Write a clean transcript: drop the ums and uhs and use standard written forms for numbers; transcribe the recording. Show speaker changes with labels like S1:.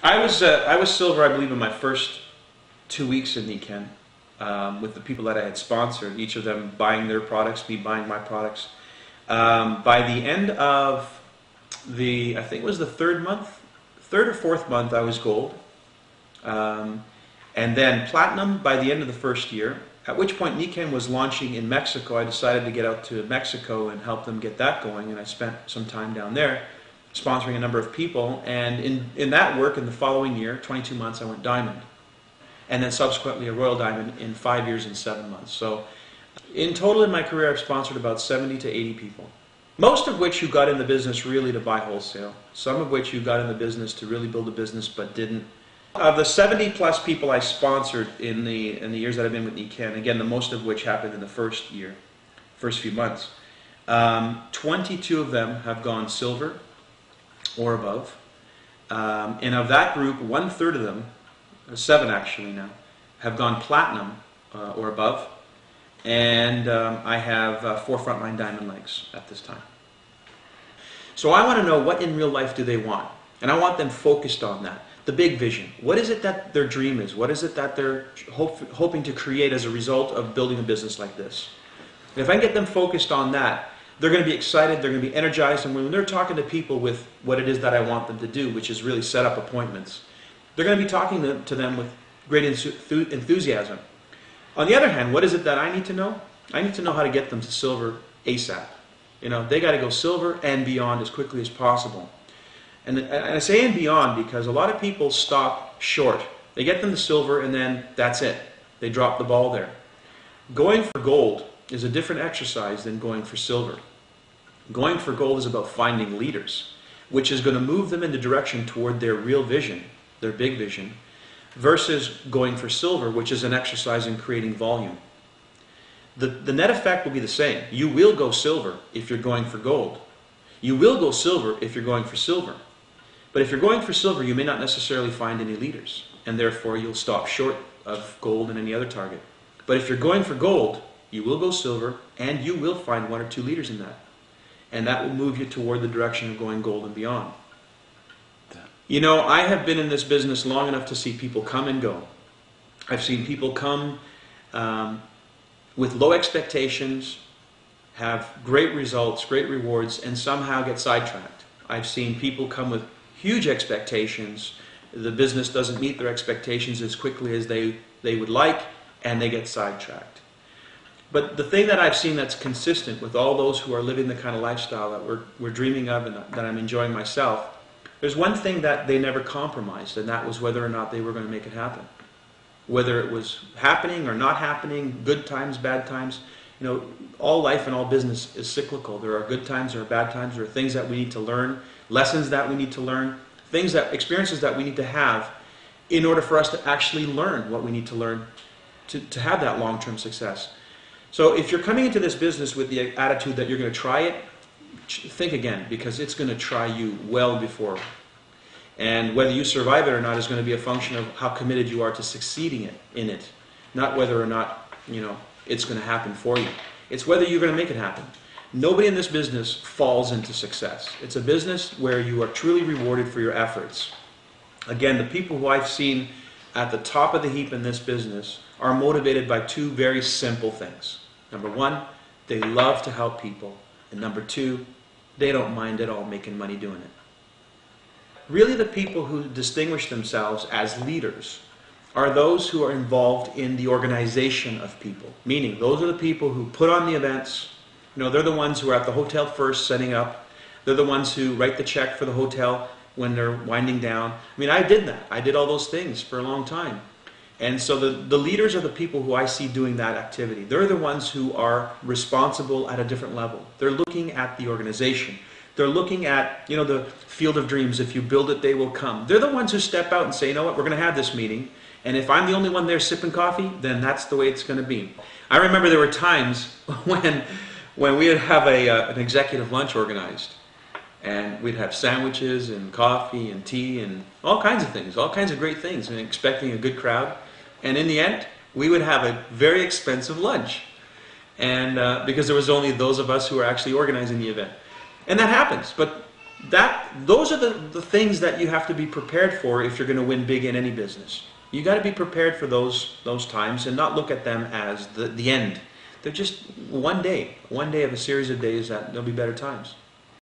S1: I was silver, I believe, in my first 2 weeks in Niken, with the people that I had sponsored, each of them buying their products, me buying my products. By the end of I think it was the third or fourth month, I was gold. And then platinum by the end of the first year, at which point Niken was launching in Mexico. I decided to get out to Mexico and help them get that going, and I spent some time down there sponsoring a number of people, and in that work, in the following year, 22 months, I went diamond. And then subsequently a royal diamond in 5 years and 7 months. So in total in my career, I've sponsored about 70 to 80 people. Most of which who got in the business really to buy wholesale. Some of which who got in the business to really build a business but didn't. Of the 70 plus people I sponsored in the years that I've been with Niken, again, the most of which happened in the first few months, 22 of them have gone silver or above. And of that group, 1/3 of them, 7 actually now, have gone platinum or above. And I have 4 frontline diamond legs at this time. So I want to know, what in real life do they want? And I want them focused on that. The big vision. What is it that their dream is? What is it that they're hoping to create as a result of building a business like this? And if I can get them focused on that, they're going to be excited, they're going to be energized, and when they're talking to people with what it is that I want them to do, which is really set up appointments, they're going to be talking to them with great enthusiasm. On the other hand, what is it that I need to know? I need to know how to get them to silver ASAP. You know, they got to go silver and beyond as quickly as possible. And I say and beyond because a lot of people stop short. They get them to silver and then that's it. They drop the ball there. Going for gold is a different exercise than going for silver. Going for gold is about finding leaders, which is going to move them in the direction toward their real vision, their big vision, versus going for silver, which is an exercise in creating volume. The net effect will be the same. You will go silver if you're going for gold. You will go silver if you're going for silver. But if you're going for silver, you may not necessarily find any leaders, and therefore you'll stop short of gold and any other target. But if you're going for gold, you will go silver, and you will find 1 or 2 leaders in that. And that will move you toward the direction of going gold and beyond. You know, I have been in this business long enough to see people come and go. I've seen people come with low expectations, have great results, great rewards, and somehow get sidetracked. I've seen people come with huge expectations. The business doesn't meet their expectations as quickly as they would like, and they get sidetracked. But the thing that I've seen that's consistent with all those who are living the kind of lifestyle that we're dreaming of and that I'm enjoying myself, there's one thing that they never compromised, and that was whether or not they were going to make it happen. Whether it was happening or not happening, good times, bad times. You know, all life and all business is cyclical. There are good times, there are bad times, there are things that we need to learn, lessons that we need to learn, experiences that we need to have in order for us to actually learn what we need to learn to have that long-term success. So if you're coming into this business with the attitude that you're going to try it, think again, because it's going to try you well before. And whether you survive it or not is going to be a function of how committed you are to succeeding in it, not whether or not, you know, it's going to happen for you. It's whether you're going to make it happen. Nobody in this business falls into success. It's a business where you are truly rewarded for your efforts. Again, the people who I've seen at the top of the heap in this business are motivated by 2 very simple things. Number 1, they love to help people. And number 2, they don't mind at all making money doing it. Really, the people who distinguish themselves as leaders are those who are involved in the organization of people. Meaning, those are the people who put on the events. You know, they're the ones who are at the hotel first setting up. They're the ones who write the check for the hotel when they're winding down. I mean, I did that. I did all those things for a long time. And so the leaders are the people who I see doing that activity. They're the ones who are responsible at a different level. They're looking at the organization. They're looking at, you know, the field of dreams. If you build it, they will come. They're the ones who step out and say, you know what, we're going to have this meeting. And if I'm the only one there sipping coffee, then that's the way it's going to be. I remember there were times when we would have an executive lunch organized. And we'd have sandwiches and coffee and tea and all kinds of things, all kinds of great things, and expecting a good crowd. And in the end, we would have a very expensive lunch. And because there was only those of us who were actually organizing the event. And that happens, but those are the things that you have to be prepared for if you're going to win big in any business. You got to be prepared for those times and not look at them as the end. They're just one day of a series of days that there'll be better times.